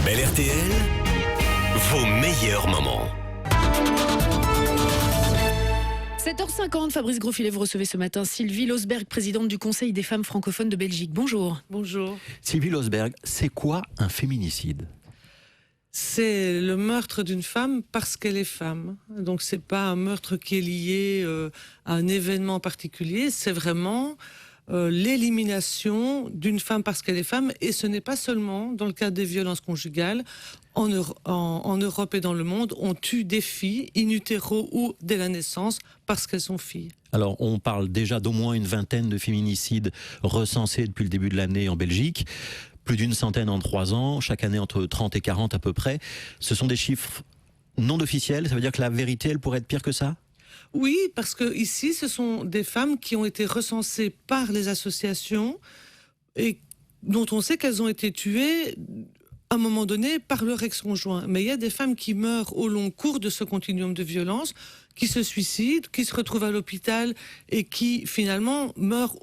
Bel RTL, vos meilleurs moments. 7h50, Fabrice Grosfilet, vous recevez ce matin Sylvie Losberg, présidente du Conseil des femmes francophones de Belgique. Bonjour. Bonjour. Sylvie Losberg, c'est quoi un féminicide ? C'est le meurtre d'une femme parce qu'elle est femme. Donc c'est pas un meurtre qui est lié à un événement particulier, c'est vraiment l'élimination d'une femme parce qu'elle est femme. Et ce n'est pas seulement dans le cadre des violences conjugales. En Europe et dans le monde, on tue des filles in utero ou dès la naissance parce qu'elles sont filles. Alors, on parle déjà d'au moins une vingtaine de féminicides recensés depuis le début de l'année en Belgique. Plus d'une centaine en 3 ans, chaque année entre 30 et 40 à peu près. Ce sont des chiffres non officiels, ça veut dire que la vérité, elle pourrait être pire que ça ? Oui, parce que ici, ce sont des femmes qui ont été recensées par les associations et dont on sait qu'elles ont été tuées à un moment donné par leur ex-conjoint. Mais il y a des femmes qui meurent au long cours de ce continuum de violence, qui se suicident, qui se retrouvent à l'hôpital et qui finalement meurent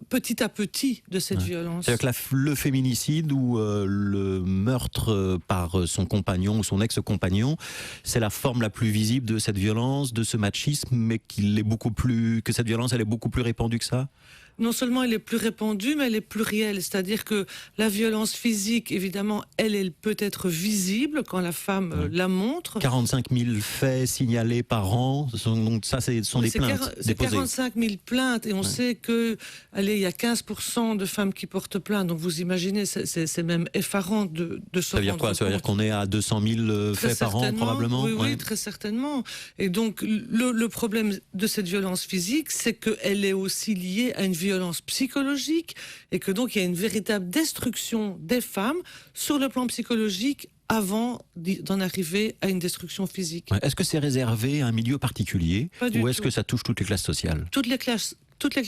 petit à petit de cette violence. C'est-à-dire que le féminicide ou le meurtre par son compagnon ou son ex-compagnon, c'est la forme la plus visible de cette violence, de ce machisme, mais que cette violence elle est beaucoup plus répandue que ça ? Non seulement elle est plus répandue, mais elle est plurielle. C'est-à-dire que la violence physique, évidemment, elle peut être visible quand la femme la montre. 45 000 faits signalés par an, donc ça, ce sont des plaintes déposées. 45 000 plaintes, et on sait que, il y a 15% de femmes qui portent plainte. Donc vous imaginez, c'est même effarant de se Ça veut dire quoi ? Ça veut dire qu'on est à 200 000 faits par an, probablement ? Oui, très certainement. Et donc, le problème de cette violence physique, c'est qu'elle est aussi liée à une violence psychologique et que donc il y a une véritable destruction des femmes sur le plan psychologique avant d'en arriver à une destruction physique. Est-ce que c'est réservé à un milieu particulier ou est-ce que ça touche toutes les classes sociales ? Toutes les classes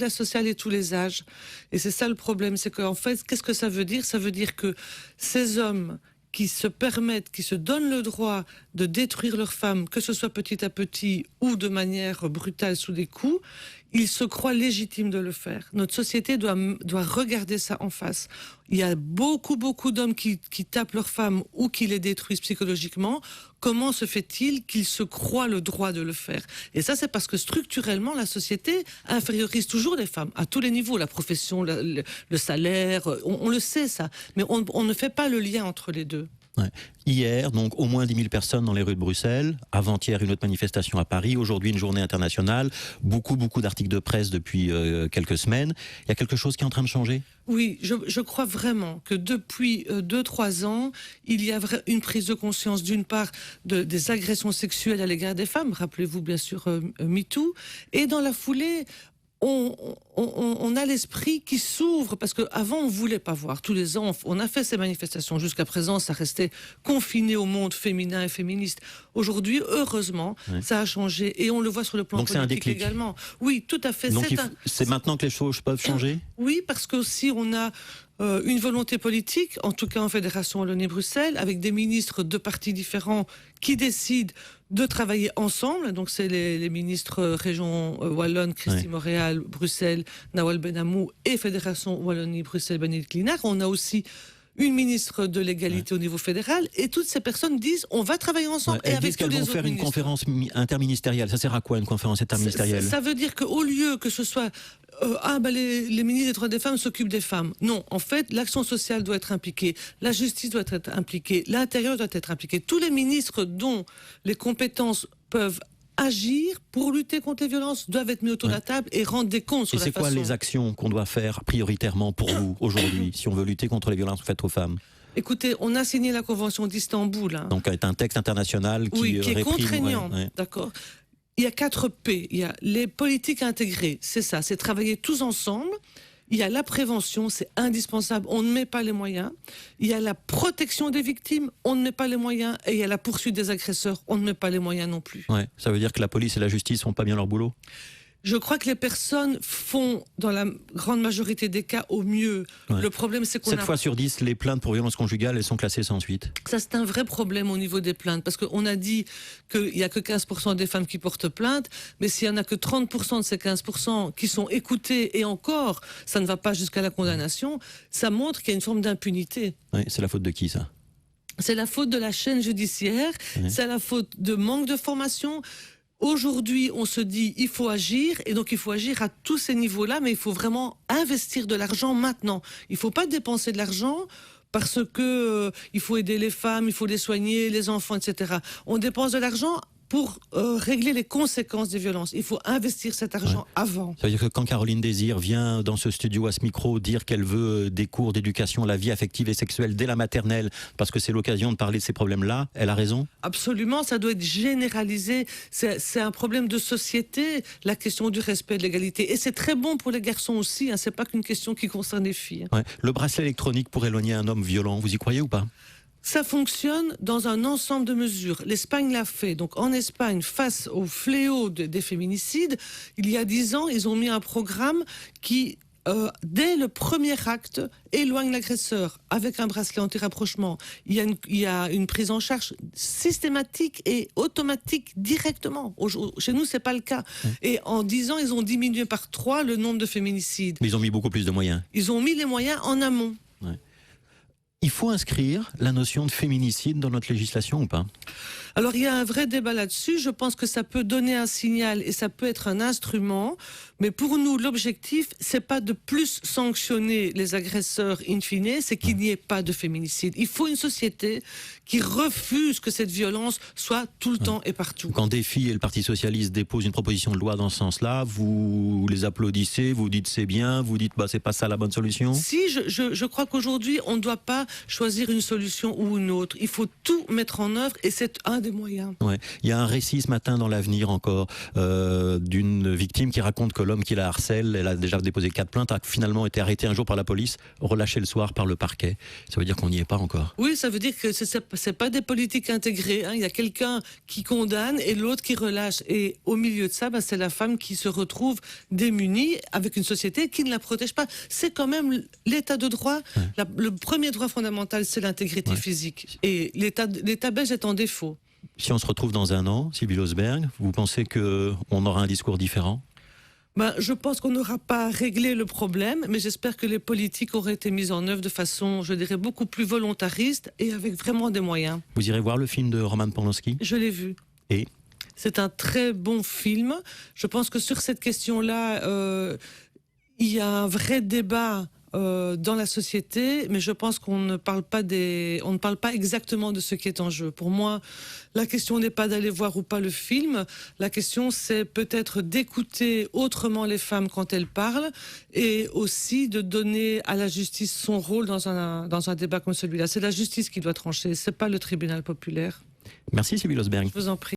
sociales et tous les âges. Et c'est ça le problème, c'est qu'en fait, qu'est-ce que ça veut dire ? Ça veut dire que ces hommes qui se permettent, qui se donnent le droit de détruire leurs femmes, que ce soit petit à petit ou de manière brutale sous des coups, ils se croient légitimes de le faire. Notre société doit regarder ça en face. Il y a beaucoup d'hommes qui tapent leurs femmes ou qui les détruisent psychologiquement. Comment se fait-il qu'ils se croient le droit de le faire ? Et ça, c'est parce que structurellement, la société infériorise toujours les femmes, à tous les niveaux, la profession, le salaire, on le sait ça, mais on ne fait pas le lien entre les deux. Ouais. Hier, donc au moins 10 000 personnes dans les rues de Bruxelles. Avant-hier, une autre manifestation à Paris. Aujourd'hui, une journée internationale. Beaucoup d'articles de presse depuis quelques semaines. Il y a quelque chose qui est en train de changer ? Oui, je crois vraiment que depuis 2-3 ans, il y a une prise de conscience d'une part des agressions sexuelles à l'égard des femmes. Rappelez-vous bien sûr MeToo. Et dans la foulée, on a l'esprit qui s'ouvre, parce qu'avant on voulait pas voir. Tous les ans on a fait ces manifestations, jusqu'à présent ça restait confiné au monde féminin et féministe. Aujourd'hui, heureusement, ça a changé et on le voit sur le plan politique également. Oui, tout à fait. Donc c'est maintenant que les choses peuvent changer ? Oui, parce qu'aussi on a une volonté politique, en tout cas en Fédération Wallonie-Bruxelles, avec des ministres de partis différents qui décident de travailler ensemble. Donc c'est les ministres région Wallonne, Christy Montréal, Bruxelles, Nawal Benamou, et Fédération Wallonie-Bruxelles, Bénédicte Linard. On a aussi une ministre de l'égalité au niveau fédéral, et toutes ces personnes disent on va travailler ensemble. Elles et avec disent qu'elles vont faire une conférence interministérielle. Ça sert à quoi une conférence interministérielle ? Ça veut dire qu'au lieu que ce soit les ministres des droits des femmes s'occupent des femmes. Non, en fait, l'action sociale doit être impliquée, la justice doit être impliquée, l'intérieur doit être impliqué. Tous les ministres dont les compétences peuvent agir pour lutter contre les violences doivent être mis autour de la table et rendre des comptes sur la façon. Et c'est quoi les actions qu'on doit faire prioritairement pour vous aujourd'hui, si on veut lutter contre les violences faites aux femmes ? Écoutez, on a signé la Convention d'Istanbul. Donc c'est un texte international qui est contraignant. D'accord. Il y a 4 P. Il y a les politiques intégrées, c'est ça, c'est travailler tous ensemble. Il y a la prévention, c'est indispensable, on ne met pas les moyens. Il y a la protection des victimes, on ne met pas les moyens. Et il y a la poursuite des agresseurs, on ne met pas les moyens non plus. Ouais, ça veut dire que la police et la justice font pas bien leur boulot ? Je crois que les personnes font, dans la grande majorité des cas, au mieux. Le problème, c'est qu'on 7 fois sur 10, les plaintes pour violence conjugale, elles sont classées sans suite. Ça, c'est un vrai problème au niveau des plaintes, parce qu'on a dit qu'il n'y a que 15% des femmes qui portent plainte, mais s'il n'y en a que 30% de ces 15% qui sont écoutées, et encore, ça ne va pas jusqu'à la condamnation, ça montre qu'il y a une forme d'impunité. Oui, c'est la faute de qui, ça ? c'est la faute de la chaîne judiciaire, c'est la faute de manque de formation. Aujourd'hui, on se dit il faut agir, et donc il faut agir à tous ces niveaux-là, mais il faut vraiment investir de l'argent maintenant. Il ne faut pas dépenser de l'argent parce que il faut aider les femmes, il faut les soigner, les enfants, etc. On dépense de l'argent pour régler les conséquences des violences. Il faut investir cet argent avant. Ça veut dire que quand Caroline Désir vient dans ce studio à ce micro dire qu'elle veut des cours d'éducation à la vie affective et sexuelle dès la maternelle, parce que c'est l'occasion de parler de ces problèmes-là, elle a raison? Absolument, ça doit être généralisé. C'est un problème de société, la question du respect de l'égalité. Et c'est très bon pour les garçons aussi, hein. C'est pas qu'une question qui concerne les filles. Ouais. Le bracelet électronique pour éloigner un homme violent, vous y croyez ou pas? Ça fonctionne dans un ensemble de mesures. L'Espagne l'a fait. Donc en Espagne, face au fléau des féminicides, il y a 10 ans, ils ont mis un programme qui, dès le premier acte, éloigne l'agresseur avec un bracelet anti-rapprochement. Il y a une prise en charge systématique et automatique directement. Chez nous, c'est pas le cas. Et en 10 ans, ils ont diminué par 3 le nombre de féminicides. Mais ils ont mis beaucoup plus de moyens. Ils ont mis les moyens en amont. Ouais. Il faut inscrire la notion de féminicide dans notre législation ou pas? Alors il y a un vrai débat là-dessus. Je pense que ça peut donner un signal et ça peut être un instrument. Mais pour nous, l'objectif, c'est pas de plus sanctionner les agresseurs in fine, c'est qu'il n'y ait pas de féminicide. Il faut une société qui refuse que cette violence soit tout le temps et partout. Quand Défi et le Parti Socialiste déposent une proposition de loi dans ce sens-là, vous les applaudissez, vous dites c'est bien, vous dites c'est pas ça la bonne solution? Si, je crois qu'aujourd'hui, on ne doit pas choisir une solution ou une autre. Il faut tout mettre en œuvre et c'est un des moyens. Ouais. Il y a un récit ce matin dans l'Avenir encore d'une victime qui raconte que l'homme qui la harcèle, elle a déjà déposé 4 plaintes, a finalement été arrêté un jour par la police, relâché le soir par le parquet. Ça veut dire qu'on n'y est pas encore. Oui, ça veut dire que c'est pas des politiques intégrées. Hein. Il y a quelqu'un qui condamne et l'autre qui relâche. Et au milieu de ça, c'est la femme qui se retrouve démunie avec une société qui ne la protège pas. C'est quand même l'état de droit. Le premier droit fondamental, c'est l'intégrité physique. Et l'état belge est en défaut. Si on se retrouve dans un an, Sylvie Losberg, vous pensez qu'on aura un discours différent? Je pense qu'on n'aura pas réglé le problème, mais j'espère que les politiques auraient été mises en œuvre de façon, je dirais, beaucoup plus volontariste et avec vraiment des moyens. Vous irez voir le film de Roman Polanski? Je l'ai vu. Et c'est un très bon film. Je pense que sur cette question-là, il y a un vrai débat dans la société, mais je pense qu'on ne parle pas exactement de ce qui est en jeu. Pour moi, la question n'est pas d'aller voir ou pas le film. La question, c'est peut-être d'écouter autrement les femmes quand elles parlent et aussi de donner à la justice son rôle dans un débat comme celui-là. C'est la justice qui doit trancher, c'est pas le tribunal populaire. merci Sylvie Losberg. Je vous en prie.